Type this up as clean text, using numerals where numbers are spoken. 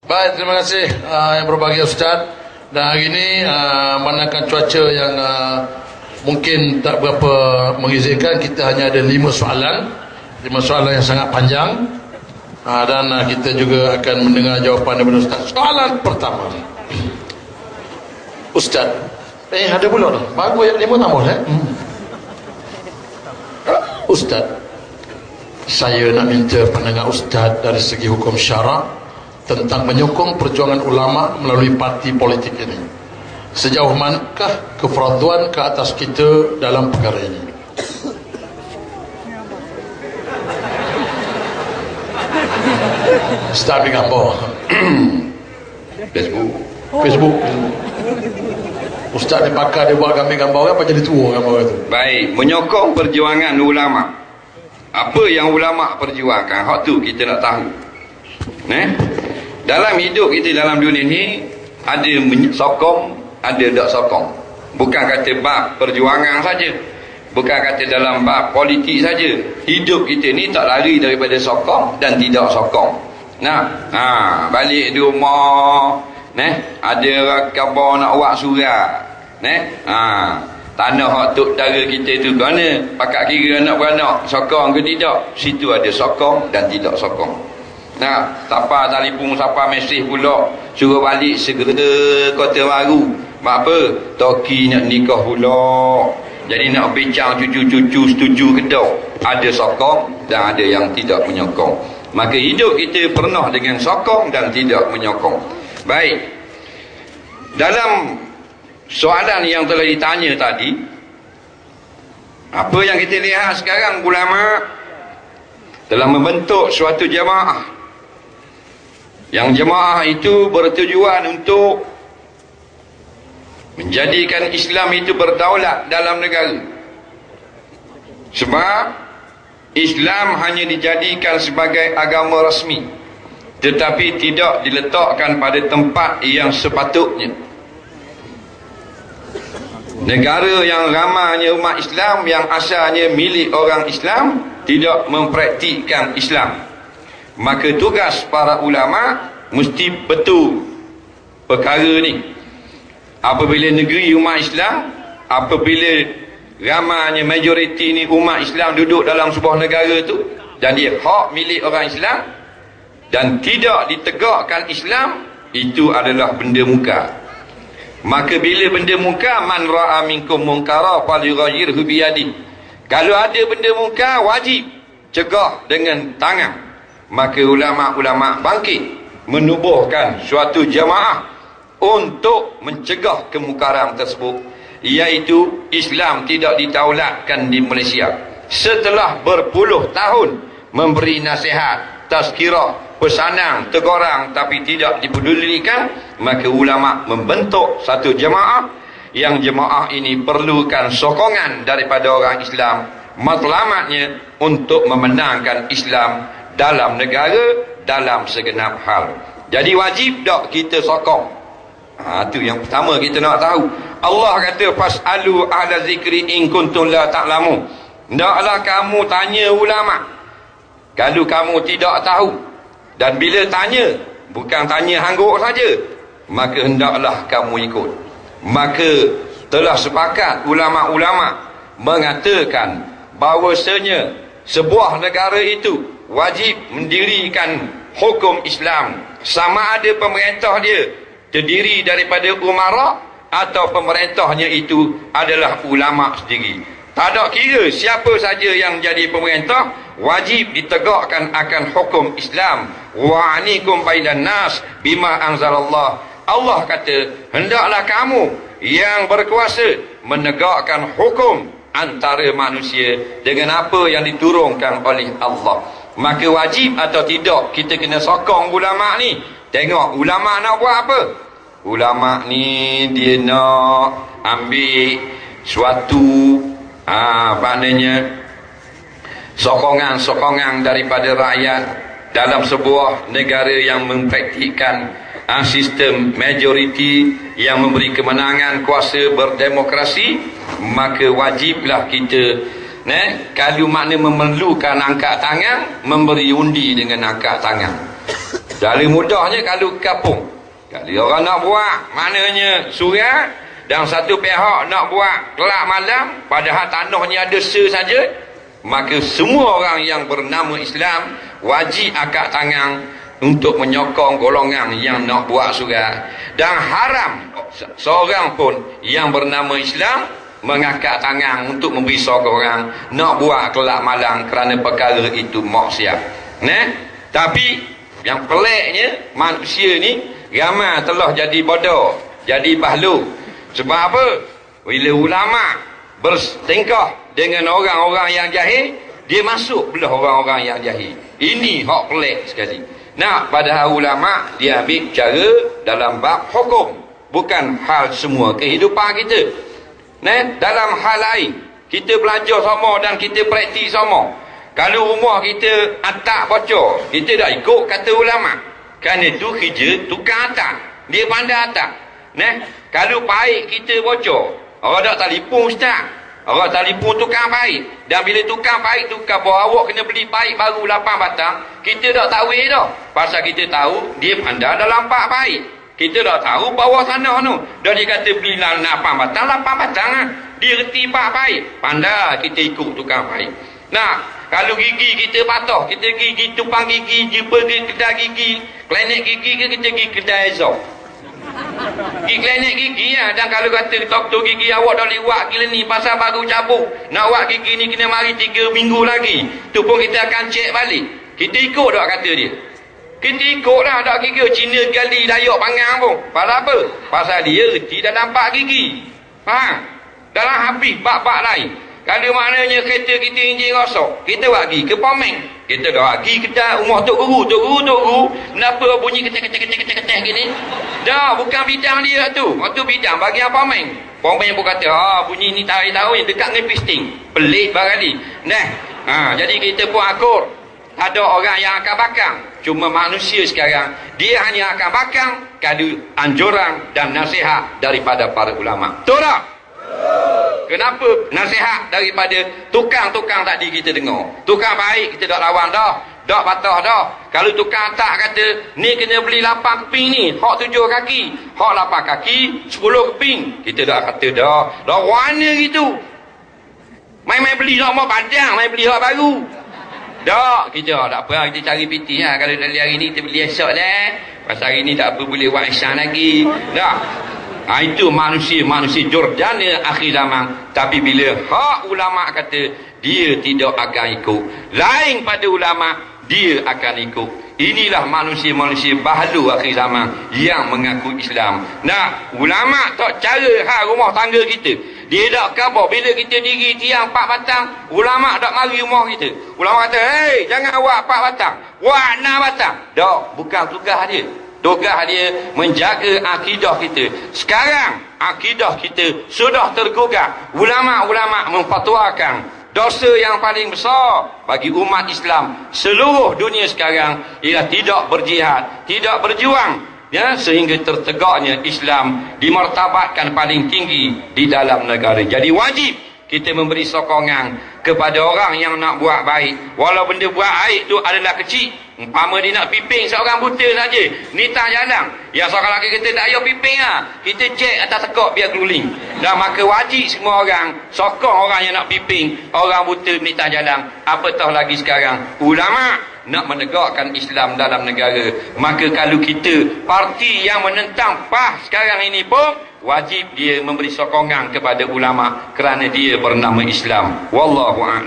Baik, terima kasih yang berbahagia Ustaz. Dan hari ini manakah cuaca yang mungkin tak berapa mengizinkan, kita hanya ada 5 soalan. 5 soalan yang sangat panjang. Dan kita juga akan mendengar jawapan daripada Ustaz. Soalan pertama, Ustaz, ada pula tu. Bagus yang 5 tambah Ustaz, saya nak minta pandangan Ustaz dari segi hukum syarak tentang menyokong perjuangan ulama melalui parti politik ini. Sejauh manakah kefaraduan ke atas kita dalam perkara ini? Ustaz ambil gambar Facebook. Ustaz ni pakar, dia buat gambar kan, apa jadi tua gambar tu. Baik, menyokong perjuangan ulama. Apa yang ulama perjuangkan, hak tu kita nak tahu. Dalam hidup kita dalam dunia ni, ada sokong, ada tak sokong. Bukan kata bab perjuangan saja, bukan kata dalam bab politik saja. Hidup kita ni tak lari daripada sokong dan tidak sokong. Balik di rumah, ada khabar nak buat surat, tanah hak tok dara kita tu mana pakak kira anak beranak sokong ke tidak. Situ ada sokong dan tidak sokong. Siapa telefon, siapa mesej pula suruh balik segera Kota Baru. Mak apa? Toki nak nikah pula, jadi nak bincang cucu-cucu setuju ke tak. Ada sokong dan ada yang tidak menyokong. Maka hidup kita pernah dengan sokong dan tidak menyokong. Baik, dalam soalan yang telah ditanya tadi, apa yang kita lihat sekarang, ulama telah membentuk suatu jemaah. Yang jemaah itu bertujuan untuk menjadikan Islam itu berdaulat dalam negara. Sebab Islam hanya dijadikan sebagai agama rasmi, tetapi tidak diletakkan pada tempat yang sepatutnya. Negara yang ramainya umat Islam, yang asalnya milik orang Islam, tidak mempraktikkan Islam. Maka tugas para ulama mesti betul perkara ni. Apabila negeri umat Islam, apabila ramainya majoriti ni umat Islam duduk dalam sebuah negara tu, dan dia hak milik orang Islam dan tidak ditegakkan Islam, itu adalah benda munkar. Maka bila benda munkar, man ra'a minkum munkara falyughayyirhu biyadihi. Kalau ada benda munkar, wajib cegah dengan tangan. Maka ulama-ulama bangkit menubuhkan suatu jamaah untuk mencegah kemungkaran tersebut, iaitu Islam tidak ditaulatkan di Malaysia. Setelah berpuluh tahun memberi nasihat, tazkirah, pesanan, tegurang, tapi tidak dipedulikan, maka ulama membentuk satu jemaah, yang jemaah ini perlukan sokongan daripada orang Islam, matlamatnya untuk memenangkan Islam dalam negara, dalam segenap hal. Jadi wajib tak kita sokong? Itu yang pertama kita nak tahu. Allah kata fasalu ahla zikri in kuntum la ta'lamu. Hendaklah kamu tanya ulama kalau kamu tidak tahu. Dan bila tanya, bukan tanya hangguk saja, maka hendaklah kamu ikut. Maka telah sepakat ulama-ulama mengatakan bahawasanya sebuah negara itu wajib mendirikan hukum Islam, sama ada pemerintah dia terdiri daripada umara atau pemerintahnya itu adalah ulama sendiri. Tak ada kira siapa saja yang jadi pemerintah, wajib ditegakkan akan hukum Islam. Wa anikum bainan nas bima anzalallah. Allah kata, hendaklah kamu yang berkuasa menegakkan hukum antara manusia dengan apa yang diturunkan oleh Allah. Maka wajib atau tidak kita kena sokong ulama ni. Tengok ulama nak buat apa. Ulama ni dia nak ambil suatu maknanya sokongan-sokongan daripada rakyat dalam sebuah negara yang mempraktikkan sistem majoriti yang memberi kemenangan kuasa berdemokrasi. Maka wajiblah kita kalau makna memerlukan angkat tangan, memberi undi dengan angkat tangan. Dari mudahnya kalau kapung, kalau orang nak buat maknanya surau, dan satu pihak nak buat kelak malam, padahal tanahnya ada saja, maka semua orang yang bernama Islam wajib angkat tangan untuk menyokong golongan yang nak buat surau. Dan haram seorang pun yang bernama Islam mengangkat tangan untuk memberi sokongan nak buat kelak malam kerana perkara itu maksiat. Tapi yang peliknya, manusia ni ramai telah jadi bodoh, jadi bahlu. Sebab apa? Bila ulama bertingkah dengan orang-orang yang jahil, dia masuk belah orang-orang yang jahil. Ini hak pelik sekali. Padahal ulama dia ambil cara dalam bab hukum, bukan hal semua kehidupan kita. Dalam hal lain, kita belajar sama dan kita praktis sama. Kalau rumah kita atap bocor, kita dah ikut kata ulama. Kerana itu kerja tukang atap, dia pandai atap. Kalau paip kita bocor, orang dah telefon ustaz, orang telefon tukang paip. Dan bila tukang paip tukar bawa awak kena beli paip baru 8 batang, kita dah tahu dah. Pasal kita tahu dia pandai dalam 4 paip. Kita dah tahu bawah sana tu. Dan dia kata beli 8 batang lah. Dia reti 4 paip. Pandai kita ikut tukang paip. Kalau gigi kita patah, kita gigi tumpang gigi, jumpa ke kedai gigi, klinik gigi ke kita pergi kedai Ezok. Pergi klinik gigi lah. Dan kalau kata doktor gigi awak dah lewat gila ni pasal baru cabut, nak buat gigi ni kena mari 3 minggu lagi, tu pun kita akan cek balik. Kita ikut tak kata dia? Kita ikut lah tak gigi Cina gali Dayak Pangang pun. Pasal apa? Pasal dia reti dalam 4 gigi. Faham? Dalam habis bab-bab lain. Kalau maknanya kereta kita enjin rosak, kita bagi ke Pomeng. Kita dah bagi kedai rumah Tok Guru. Kenapa bunyi ketek gini? Dah, bukan bidang dia tu. Waktu bidang bagi apa Pomeng. Pomeng pun kata, bunyi ni tahu yang dekat dengan pisting. Pelik barang ni. Jadi kita pun akur. Ada orang yang akan bakang. Cuma manusia sekarang, dia hanya akan bakang kalau anjuran dan nasihat daripada para ulama. Betul tak? Kenapa nasihat daripada tukang-tukang tadi kita dengar? Tukang baik kita dah lawan dah, dah patah dah. Kalau tukang tak kata ni kena beli 8 keping ni, hak 7 kaki, hak 8 kaki 10 keping, kita dah kata dah warna gitu. Main-main beli hak mau padang, main beli hak baru. Dah, kita tak apa, kita cari piti lah. Kalau dari hari ni kita beli esok dah. Pasal hari ni tak apa boleh buat ihsan lagi. Dah. Itu manusia Jordania akhir zaman. Tapi bila hak ulama kata dia tidak akan ikut, lain pada ulama dia akan ikut. Inilah manusia bahlu akhir zaman yang mengaku Islam. Ulama tak cara hak rumah tangga kita. Dia tak khabar bila kita diri tiang 4 batang, ulama tak mari rumah kita. Ulama kata, "Hei, jangan awak 4 batang. Wak 6 batang." Tak, bukan tugas dia. Tugas dia menjaga akidah kita. Sekarang akidah kita sudah tergugat. Ulama-ulama memfatwakan dosa yang paling besar bagi umat Islam seluruh dunia sekarang ialah tidak berjihad, tidak berjuang, sehingga tertegaknya Islam dimartabatkan paling tinggi di dalam negara. Jadi wajib kita memberi sokongan kepada orang yang nak buat baik. Walau benda buat baik tu adalah kecil. Umpama dia nak piping seorang buta saja, nitah jalan, yang seorang lelaki kita tak payah piping lah, kita jack atas tekak biar keluling. Dan maka wajib semua orang sokong orang yang nak piping orang buta nitah jalan. Apatah lagi sekarang ulama nak menegakkan Islam dalam negara. Maka kalau kita parti yang menentang PAS sekarang ini pun wajib dia memberi sokongan kepada ulama kerana dia bernama Islam. Wallahu a'lam.